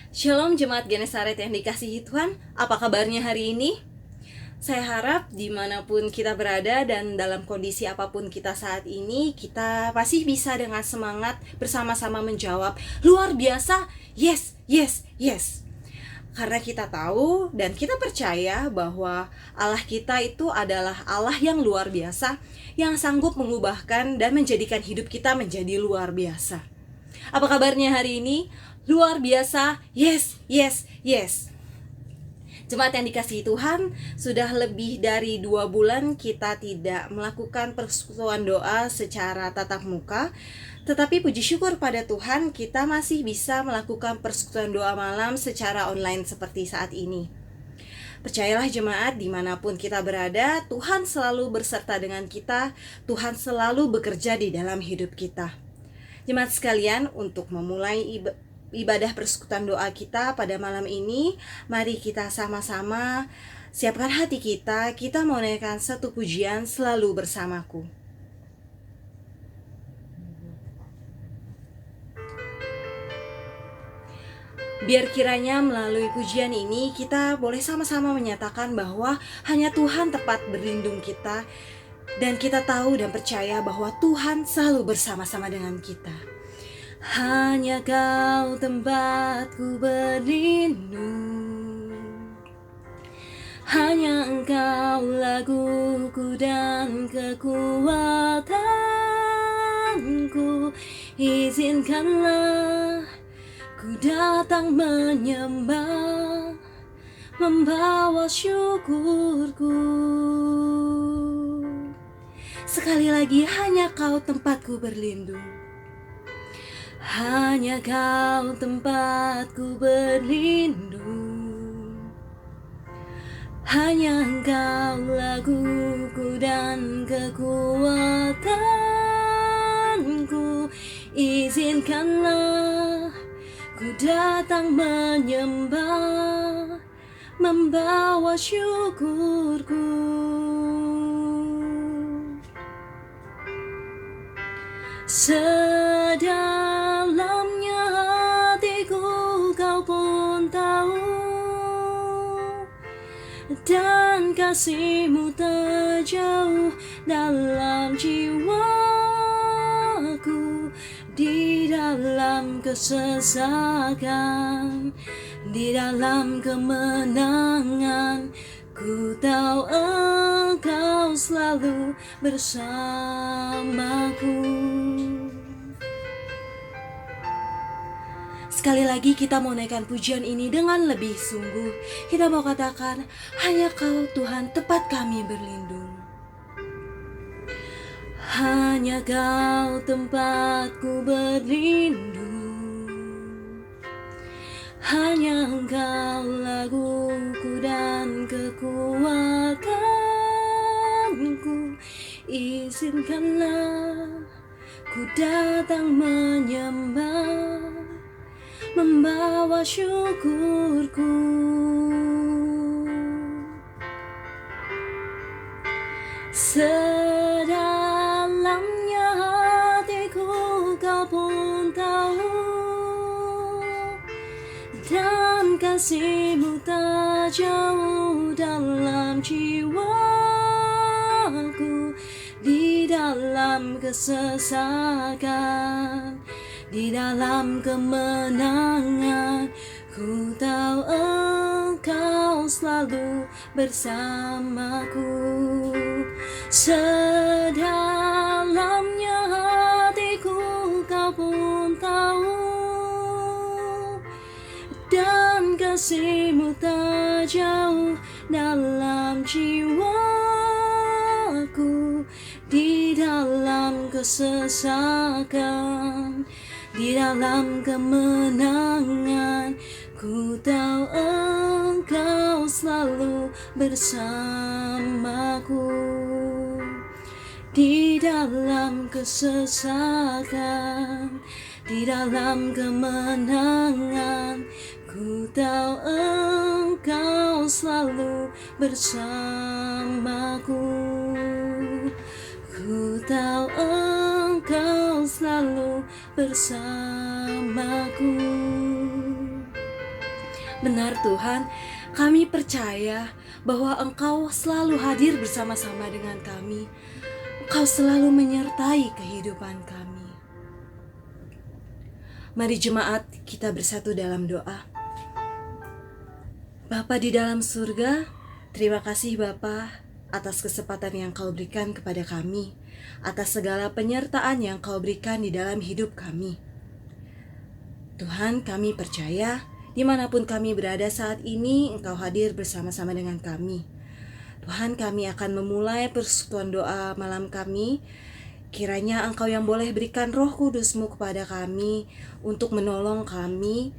Shalom Jemaat Genesaret yang dikasihi Tuhan, apa kabarnya hari ini? Saya harap dimanapun kita berada dan dalam kondisi apapun kita saat ini, kita pasti bisa dengan semangat bersama-sama menjawab, luar biasa, yes, yes, yes. Karena kita tahu dan kita percaya bahwa Allah kita itu adalah Allah yang luar biasa, yang sanggup mengubahkan dan menjadikan hidup kita menjadi luar biasa. Apa kabarnya hari ini? Luar biasa, yes, yes, yes. Jemaat yang dikasihi Tuhan, sudah lebih dari 2 bulan kita tidak melakukan persekutuan doa secara tatap muka. Tetapi puji syukur pada Tuhan, kita masih bisa melakukan persekutuan doa malam secara online seperti saat ini. Percayalah jemaat, dimanapun kita berada, Tuhan selalu berserta dengan kita, Tuhan selalu bekerja di dalam hidup kita. Jemaat sekalian, untuk memulai ibadah persekutuan doa kita pada malam ini, mari kita sama-sama siapkan hati kita mau menaikkan satu pujian, selalu bersamaku. Biar kiranya melalui pujian ini kita boleh sama-sama menyatakan bahwa hanya Tuhan tempat berlindung kita, dan kita tahu dan percaya bahwa Tuhan selalu bersama-sama dengan kita. Hanya Kau tempatku berlindung, hanya Engkau laguku dan kekuatanku. Izinkanlah ku datang menyembah, membawa syukurku. Sekali lagi, hanya Kau tempatku berlindung, hanya Kau tempatku berlindung, hanya Engkau laguku dan kekuatanku. Izinkanlah ku datang menyembah, membawa syukurku. Sedalamnya hatiku Kau pun tahu, dan kasih-Mu terjauh dalam jiwaku. Di dalam kesesakan, di dalam kemenangan, ku tahu Engkau selalu bersamaku. Sekali lagi kita mau naikkan pujian ini dengan lebih sungguh. Kita mau katakan, hanya Kau Tuhan tempat kami berlindung, hanya Kau tempatku berlindung, hanya Engkau laguku dan kekuatanku. Izinkanlah ku datang menyembah, membawa syukurku. Sedalamnya hatiku Kau pun tahu, dan kasih-Mu tak jauh dalam jiwaku. Di dalam kesesakan, di dalam kemenangan, ku tahu Engkau selalu bersamaku. Sedalamnya hatiku Kau pun tahu, dan kasih-Mu tak jauh dalam jiwaku. Di dalam kesesakan, di dalam kemenangan, ku tahu Engkau selalu bersamaku. Di dalam kesesakan, di dalam kemenangan, ku tahu Engkau selalu bersamaku. Ku tahu Engkau selalu bersamaku. Benar Tuhan, kami percaya bahwa Engkau selalu hadir bersama-sama dengan kami. Engkau selalu menyertai kehidupan kami. Mari jemaat, kita bersatu dalam doa. Bapa di dalam surga, terima kasih Bapa atas kesempatan yang Kau berikan kepada kami, atas segala penyertaan yang Kau berikan di dalam hidup kami. Tuhan, kami percaya dimanapun kami berada saat ini, Engkau hadir bersama-sama dengan kami. Tuhan, kami akan memulai persekutuan doa malam kami. Kiranya Engkau yang boleh berikan Roh Kudus-Mu kepada kami untuk menolong kami,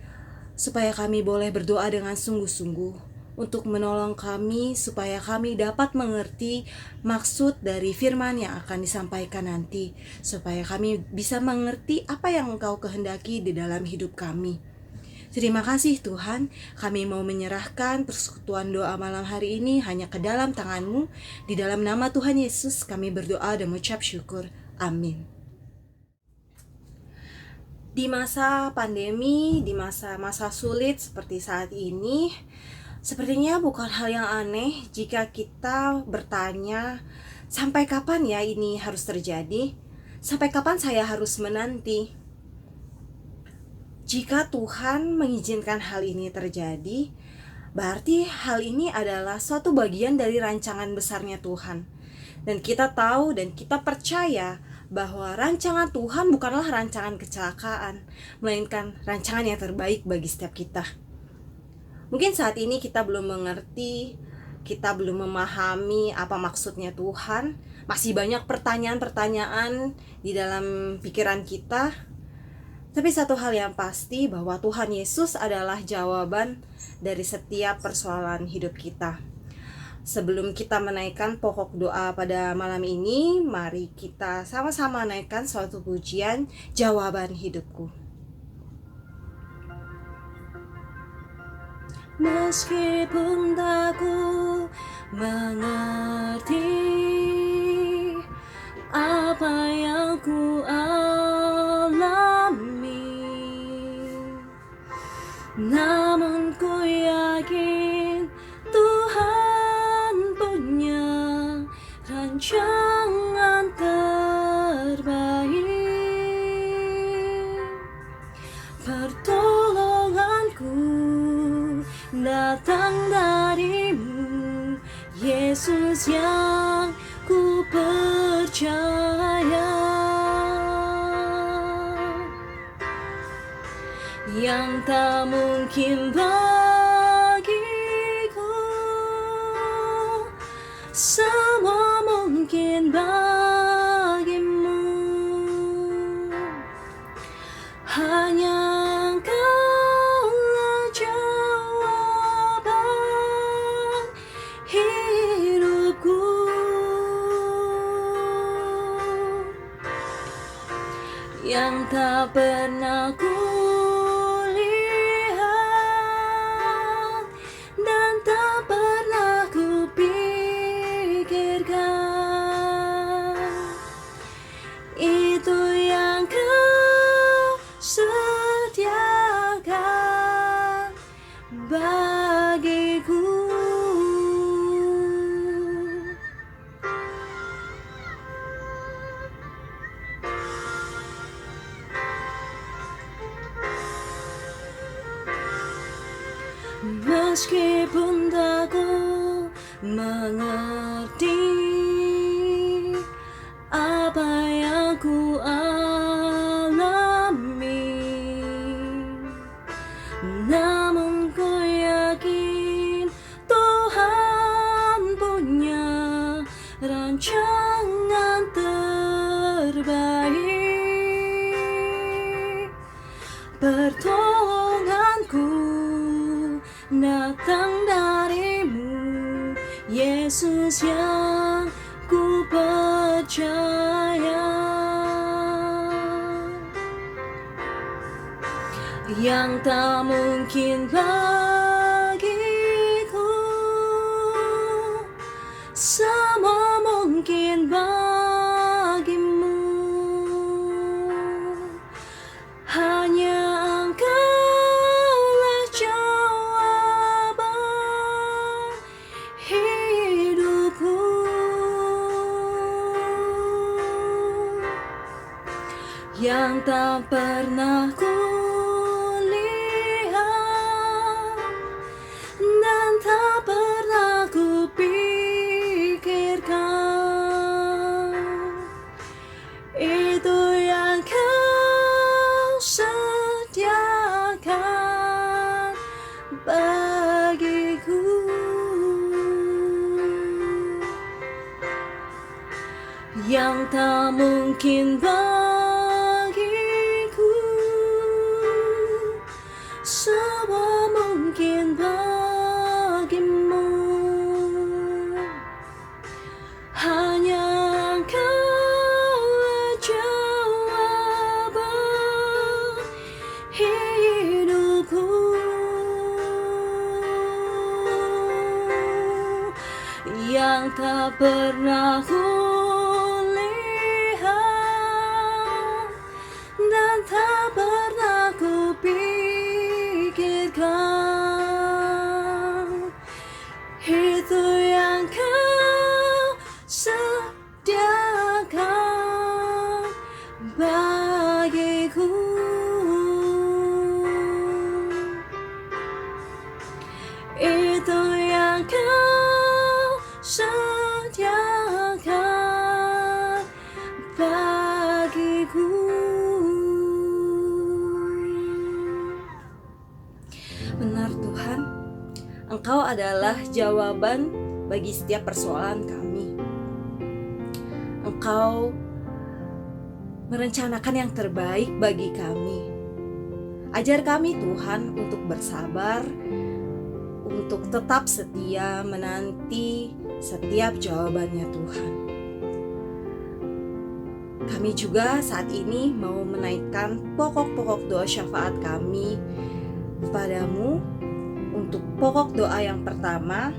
supaya kami boleh berdoa dengan sungguh-sungguh, untuk menolong kami supaya kami dapat mengerti maksud dari firman yang akan disampaikan nanti, supaya kami bisa mengerti apa yang Engkau kehendaki di dalam hidup kami. Terima kasih Tuhan, kami mau menyerahkan persekutuan doa malam hari ini hanya ke dalam tangan-Mu. Di dalam nama Tuhan Yesus kami berdoa dan mengucap syukur. Amin. Di masa pandemi, di masa-masa sulit seperti saat ini, sepertinya bukan hal yang aneh jika kita bertanya, sampai kapan ya ini harus terjadi? Sampai kapan saya harus menanti? Jika Tuhan mengizinkan hal ini terjadi, berarti hal ini adalah suatu bagian dari rancangan besarnya Tuhan. Dan kita tahu dan kita percaya bahwa rancangan Tuhan bukanlah rancangan kecelakaan, melainkan rancangan yang terbaik bagi setiap kita. Mungkin saat ini kita belum mengerti, kita belum memahami apa maksudnya Tuhan. Masih banyak pertanyaan-pertanyaan di dalam pikiran kita. Tapi satu hal yang pasti bahwa Tuhan Yesus adalah jawaban dari setiap persoalan hidup kita. Sebelum kita menaikkan pokok doa pada malam ini, mari kita sama-sama naikkan suatu pujian, Jawaban Hidupku. Meskipun tak ku mengerti apa yang ku alami, namun ku yakin Tuhan punya rancangan terbaik. Pertolonganku datang dari-Mu, Yesus yang ku percaya, yang tak mungkin bagiku, semua mungkin bagi-Mu. Hanya Engkaulah jawaban hidupku. Yang tak pernah ku lihat dan tak pernah ku pikirkan, itu yang Kau sediakan bagiku. Meskipun tak ku mengerti apa yang ku alami, namun ku yakin Tuhan punya rancangan terbaik. Pertolonganku datang dari-Mu, Yesus yang ku percaya, yang tak mungkin bagiku, semua mungkin bagi-Mu. Hanya Engkaulah jawaban yang tak pernah kulihat dan tak pernah kupikirkan. Itu yang Kau sediakan bagiku. Yang tak mungkin bagiku, semua mungkin bagimu. Hanya Engkau jawaban hidupku. Yang tak pernah kulihat dan tak pernah kupikirkan. Itu yang Kau sediakan bagiku. Itu yang Kau sediakan bagiku. Benar Tuhan, Engkau adalah jawaban bagi setiap persoalan kami. Engkau merencanakan yang terbaik bagi kami. Ajar kami Tuhan untuk bersabar, untuk tetap setia menanti setiap jawabannya Tuhan. Kami juga saat ini mau menaikkan pokok-pokok doa syafaat kami kepadamu. Untuk pokok doa yang pertama,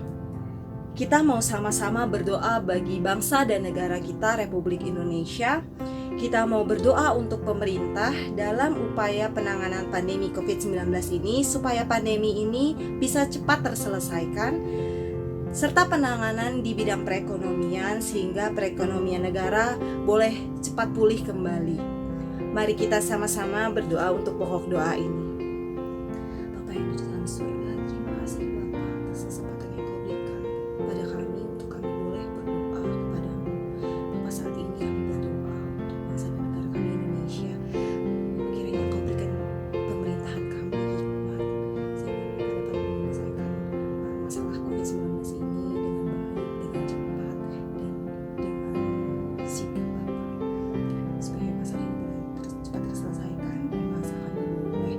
kita mau sama-sama berdoa bagi bangsa dan negara kita, Republik Indonesia. Kita mau berdoa untuk pemerintah dalam upaya penanganan pandemi COVID-19 ini, supaya pandemi ini bisa cepat terselesaikan, serta penanganan di bidang perekonomian sehingga perekonomian negara boleh cepat pulih kembali. Mari kita sama-sama berdoa untuk pokok doa ini. Bapa yang di dalam surga, terima kasih Bapa atas kesempatan yang Kau berikan pada kami untuk kami boleh berdoa kepadamu. Bapa, saat ini kami berdoa untuk bangsa dan negara kami Indonesia. Kiranya Kau berikan pemerintahan kami hikmat sehingga mereka dapat menyelesaikan masalah COVID-19 ini dengan baik, dengan cepat, dan dengan sigap Bapa, supaya masalah ini boleh cepat terselesaikan dan bangsa kami boleh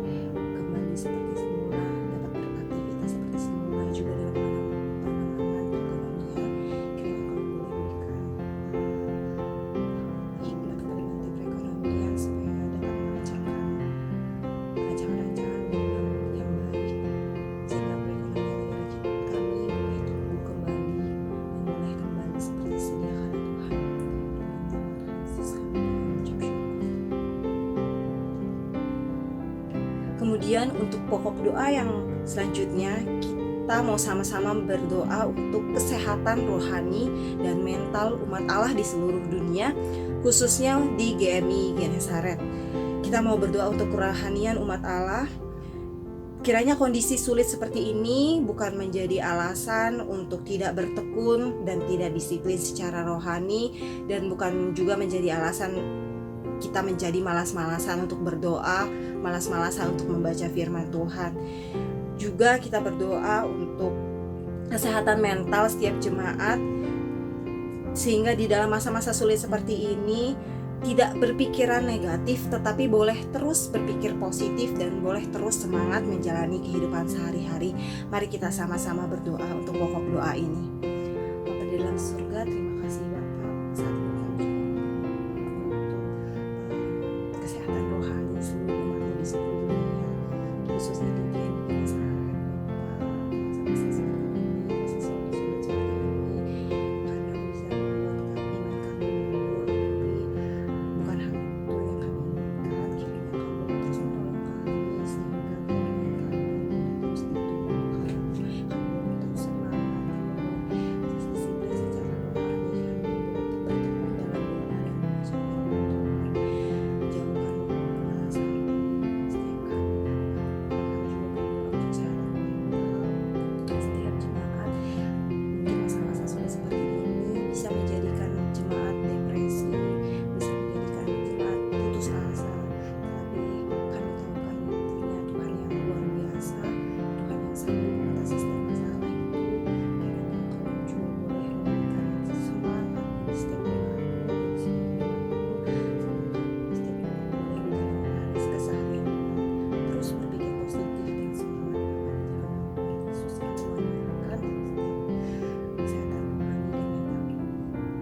kembali seperti semula, dapat beraktivitas seperti semula, juga dalam penanganan perekonomian. Kiranya Kau boleh berikan hikmat kepada Menteri Perekonomian supaya dapat melancarkan rancangan-rancangan yang baik sehingga perekonomian negara kami boleh tumbuh kembali dan boleh kembali seperti sedia kala Tuhan. Dalam nama Yesus kami mengucap syukur. Kemudian untuk pokok doa yang selanjutnya, kita mau sama-sama berdoa untuk kesehatan rohani dan mental umat Allah di seluruh dunia, khususnya di GMI Genesaret. Kita mau berdoa untuk kerohanian umat Allah. Kiranya kondisi sulit seperti ini bukan menjadi alasan untuk tidak bertekun dan tidak disiplin secara rohani, dan bukan juga menjadi alasan kita menjadi malas-malasan untuk berdoa, malas-malasan untuk membaca firman Tuhan. Juga kita berdoa untuk kesehatan mental setiap jemaat, sehingga di dalam masa-masa sulit seperti ini tidak berpikiran negatif, tetapi boleh terus berpikir positif dan boleh terus semangat menjalani kehidupan sehari-hari. Mari kita sama-sama berdoa untuk pokok doa ini. Bapa di dalam surga, terima kasih Bapa, saat ini kami untuk kesehatan rohani seluruh umat di seluruh dunia, khususnya di GMI Genesaret. Masa-masa seperti ini, masa sulit seperti ini, karena bisa membuat iman kami mundur, tapi bukan hal itu yang kami inginkan. Kiranya Kau boleh terus menolong kami sehingga kerohanian kami terus ditumbuhkan, kami boleh terus semangat, kami boleh terus disiplin secara rohani, kami jemaat depresi, bisa menjadikan jemaat putus asa. Tetapi kami tahu kami punya Tuhan yang luar biasa, Tuhan yang sanggup mengatasi setiap masalah itu. Kiranya Engkau juga boleh memberikan semangat bagi setiap jemaatmu, bagi setiap jemaatmu, setiap jemaat boleh menjalani keseharian dengan terus berpikir positif dan semangat dalam nama Yesus. Kami menyerahkan setiap kesehatan rohani dan mental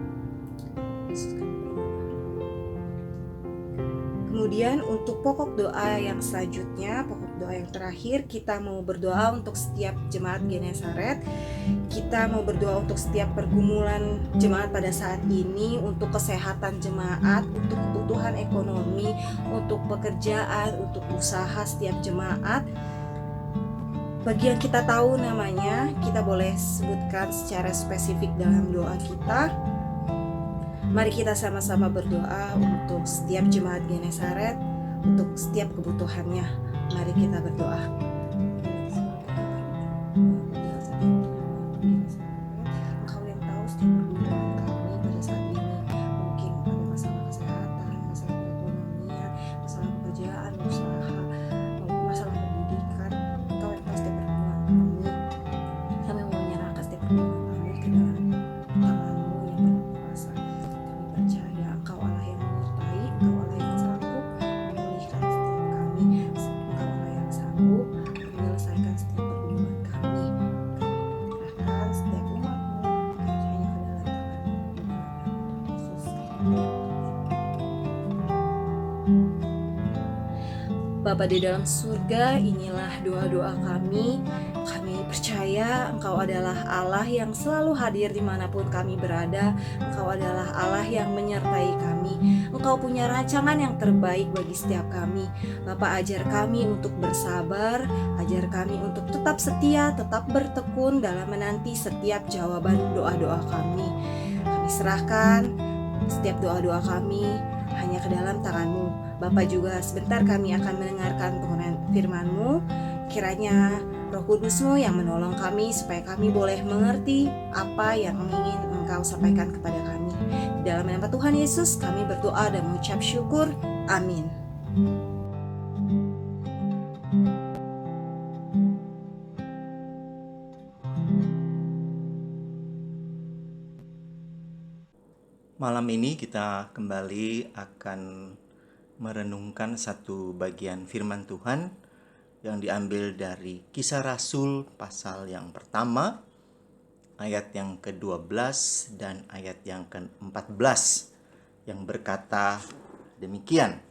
Yesus. Kami berdoa. Kemudian untuk pokok doa yang selanjutnya, pokok doa yang terakhir, kita mau berdoa untuk setiap jemaat Genesaret. Kita mau berdoa untuk setiap pergumulan jemaat pada saat ini, untuk kesehatan jemaat, untuk kebutuhan ekonomi, untuk pekerjaan, untuk usaha setiap jemaat. Bagi yang kita tahu namanya, kita boleh sebutkan secara spesifik dalam doa kita. Mari kita sama-sama berdoa untuk setiap jemaat Genesaret, untuk setiap kebutuhannya. Mari kita berdoa. Engkau yang tahu setiap pergumulan kami pada saat ini. Mungkin ada masalah kesehatan, masalah perekonomian, masalah pekerjaan, usaha, masalah pendidikan. Engkau yang tahu setiap pergumulan kami. Kami mau menyerahkan setiap pergumulan kami ke dalam tangan-Mu yang penuh kuasa. Kami percaya Engkau Allah yang menyertai, Engkau Allah yang sanggup memulihkan setiap kami, Engkau Allah yang sanggup menyelesaikan setiap pergumulan kami. Kami serahkan setiap umat-Mu hanya ke dalam tangan-Mu di dalam nama Yesus. Bapa di dalam surga, inilah doa-doa kami. Kami percaya Engkau adalah Allah yang selalu hadir dimanapun kami berada. Engkau adalah Allah yang menyertai kami. Engkau punya rancangan yang terbaik bagi setiap kami. Bapa, ajar kami untuk bersabar, ajar kami untuk tetap setia, tetap bertekun dalam menanti setiap jawaban doa-doa kami. Kami serahkan setiap doa-doa kami hanya ke dalam tangan-Mu. Bapa, juga sebentar kami akan mendengarkan pengurangan firman-Mu. Kiranya Roh Kudus-Mu yang menolong kami supaya kami boleh mengerti apa yang ingin Engkau sampaikan kepada kami. Di dalam nama Tuhan Yesus kami berdoa dan mengucap syukur. Amin. Malam ini kita kembali akan merenungkan satu bagian firman Tuhan yang diambil dari Kisah Rasul pasal yang pertama, ayat yang ke-12 dan ayat yang ke-14 yang berkata demikian.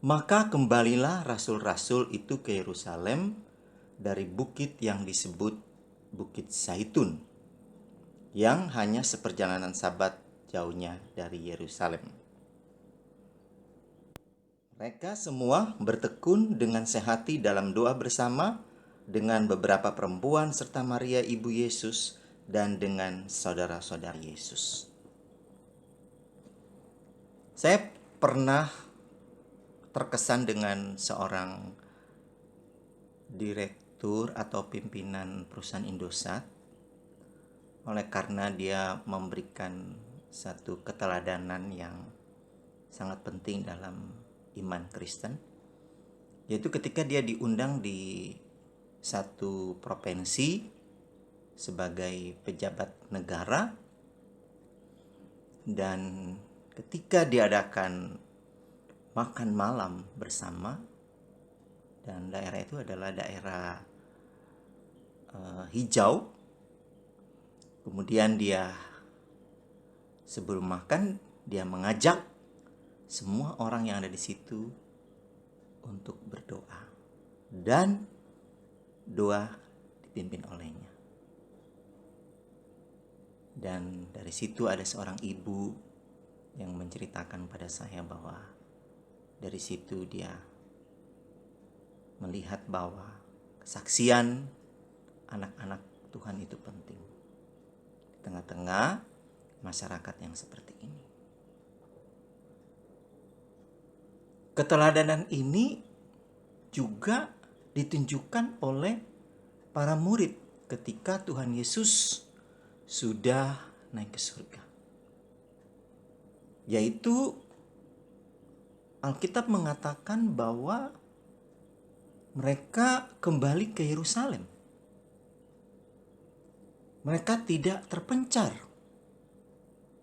Maka kembalilah rasul-rasul itu ke Yerusalem dari bukit yang disebut Bukit Zaitun, yang hanya seperjalanan Sabat jauhnya dari Yerusalem. Mereka semua bertekun dengan sehati dalam doa bersama dengan beberapa perempuan serta Maria ibu Yesus dan dengan saudara-saudara Yesus. Saya pernah terkesan dengan seorang direktur atau pimpinan perusahaan Indosat oleh karena dia memberikan satu keteladanan yang sangat penting dalam iman Kristen, yaitu ketika dia diundang di satu provinsi sebagai pejabat negara, dan ketika diadakan makan malam bersama, dan daerah itu adalah daerah hijau. Kemudian dia sebelum makan dia mengajak semua orang yang ada di situ untuk berdoa, dan doa dipimpin olehnya. Dan dari situ ada seorang ibu yang menceritakan pada saya bahwa dari situ dia melihat bahwa kesaksian anak-anak Tuhan itu penting di tengah-tengah masyarakat yang seperti ini. Keteladanan ini juga ditunjukkan oleh para murid ketika Tuhan Yesus sudah naik ke surga. yaitu Alkitab mengatakan bahwa mereka kembali ke Yerusalem. Mereka tidak terpencar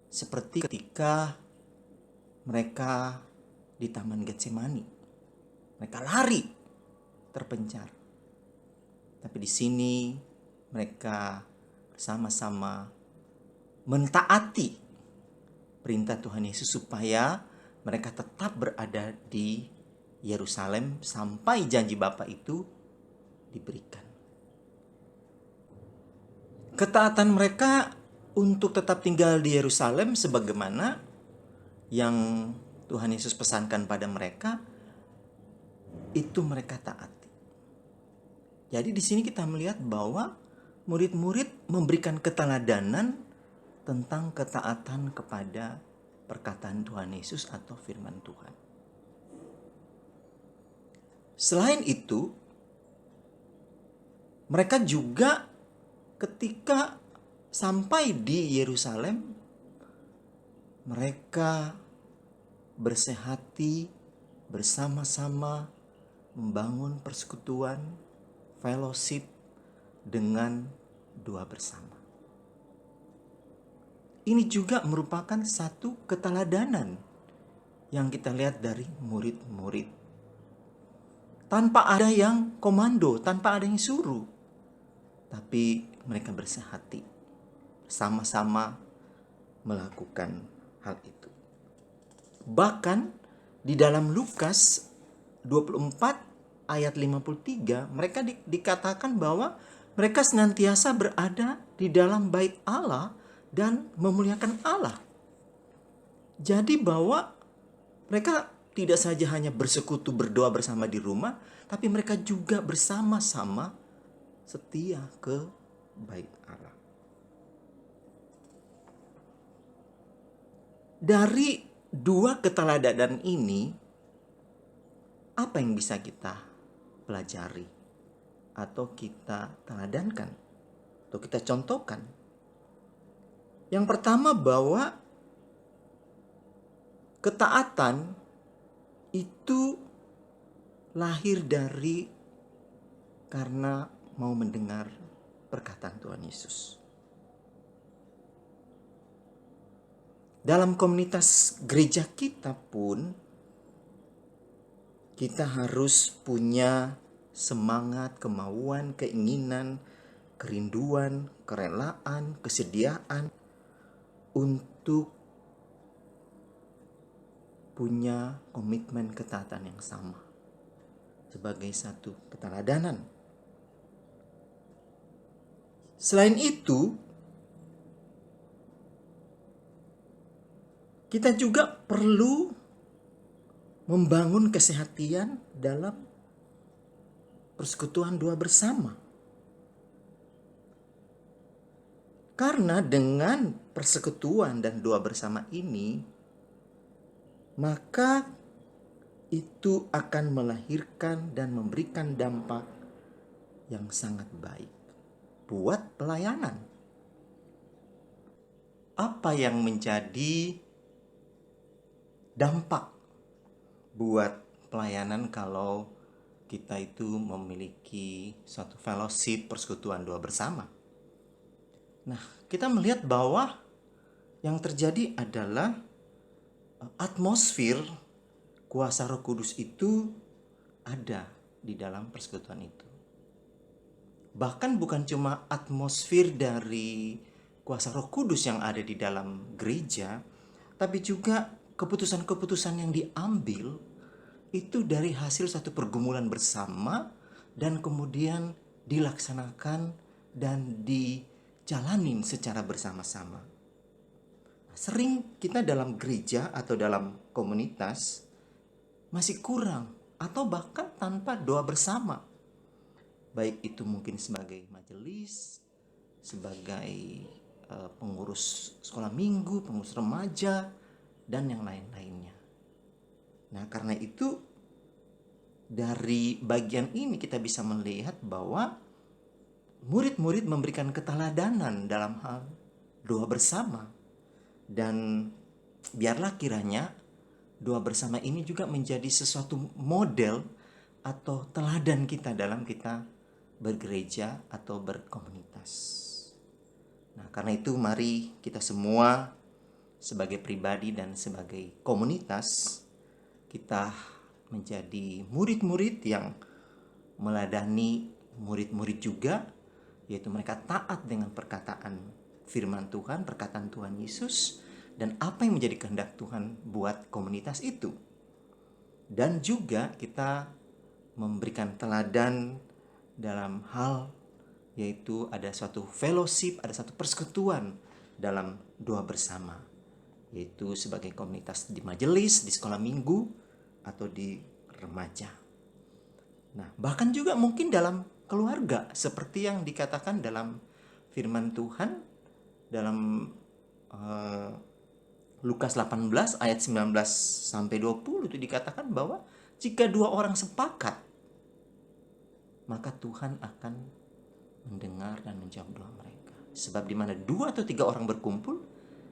seperti ketika mereka di Taman Getsemani. Mereka lari terpencar. Tapi di sini mereka bersama-sama mentaati perintah Tuhan Yesus supaya mereka tetap berada di Yerusalem sampai janji Bapa itu diberikan. Ketaatan mereka untuk tetap tinggal di Yerusalem sebagaimana yang Tuhan Yesus pesankan pada mereka, itu mereka taati. Jadi di sini kita melihat bahwa murid-murid memberikan keteladanan tentang ketaatan kepada perkataan Tuhan Yesus atau firman Tuhan. Selain itu, mereka juga ketika sampai di Yerusalem, mereka bersehati bersama-sama membangun persekutuan, fellowship dengan doa bersama. Ini juga merupakan satu keteladanan yang kita lihat dari murid-murid. Tanpa ada yang komando, tanpa ada yang suruh. Tapi mereka bersehati, sama-sama melakukan hal itu. Bahkan di dalam Lukas 24 ayat 53, mereka dikatakan bahwa mereka senantiasa berada di dalam bait Allah dan memuliakan Allah. Jadi bahwa mereka tidak saja hanya bersekutu berdoa bersama di rumah, tapi mereka juga bersama-sama setia ke bait Allah. Dari dua keteladanan ini, apa yang bisa kita pelajari atau kita teladankan atau kita contohkan? Yang pertama bahwa ketaatan itu lahir dari karena mau mendengar perkataan Tuhan Yesus. Dalam komunitas gereja kita pun, kita harus punya semangat, kemauan, keinginan, kerinduan, kerelaan, kesediaan untuk punya komitmen ketaatan yang sama sebagai satu keteladanan. Selain itu, kita juga perlu membangun kesehatian dalam persekutuan doa bersama. Karena dengan persekutuan dan doa bersama ini, maka itu akan melahirkan dan memberikan dampak yang sangat baik buat pelayanan. Apa yang menjadi dampak buat pelayanan kalau kita itu memiliki suatu fellowship persekutuan doa bersama? Nah, kita melihat bahwa yang terjadi adalah atmosfer kuasa Roh Kudus itu ada di dalam persekutuan itu. Bahkan bukan cuma atmosfer dari kuasa Roh Kudus yang ada di dalam gereja, tapi juga keputusan-keputusan yang diambil itu dari hasil satu pergumulan bersama dan kemudian dilaksanakan dan dijalanin secara bersama-sama. Sering kita dalam gereja atau dalam komunitas masih kurang atau bahkan tanpa doa bersama. Baik itu mungkin sebagai majelis, sebagai pengurus sekolah minggu, pengurus remaja, dan yang lain-lainnya. Nah, karena itu dari bagian ini kita bisa melihat bahwa murid-murid memberikan keteladanan dalam hal doa bersama. Dan biarlah kiranya doa bersama ini juga menjadi sesuatu model atau teladan kita dalam kita bergereja atau berkomunitas. Nah, karena itu mari kita semua sebagai pribadi dan sebagai komunitas, kita menjadi murid-murid yang meladani murid-murid juga, yaitu mereka taat dengan perkataan firman Tuhan, perkataan Tuhan Yesus, dan apa yang menjadi kehendak Tuhan buat komunitas itu. Dan juga kita memberikan teladan dalam hal yaitu ada suatu fellowship, ada satu persekutuan dalam doa bersama, yaitu sebagai komunitas di majelis, di sekolah minggu, atau di remaja. Nah, bahkan juga mungkin dalam keluarga, seperti yang dikatakan dalam firman Tuhan dalam Lukas 18 ayat 19 sampai 20 itu dikatakan bahwa jika 2 orang sepakat, maka Tuhan akan mendengar dan menjawab doa mereka. Sebab di mana 2 atau 3 orang berkumpul,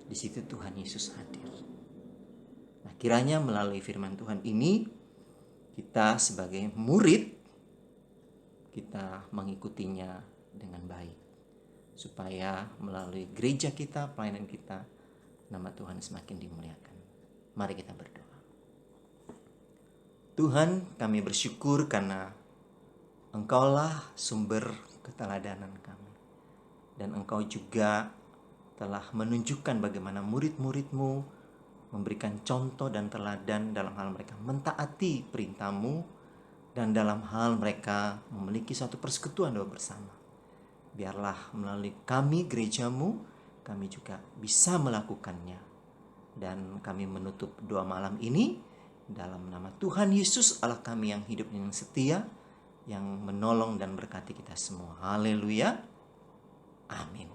di situ Tuhan Yesus hadir. Nah, kiranya melalui firman Tuhan ini, kita sebagai murid, kita mengikutinya dengan baik. Supaya melalui gereja kita, pelayanan kita, nama Tuhan semakin dimuliakan. Mari kita berdoa. Tuhan, kami bersyukur karena Engkaulah sumber keteladanan kami. Dan Engkau juga telah menunjukkan bagaimana murid-murid-Mu memberikan contoh dan teladan dalam hal mereka mentaati perintah-Mu dan dalam hal mereka memiliki suatu persekutuan doa bersama. Biarlah melalui kami gereja-Mu, kami juga bisa melakukannya. Dan kami menutup doa malam ini dalam nama Tuhan Yesus Allah kami yang hidup dan yang setia, yang menolong dan berkati kita semua. Haleluya. Amin.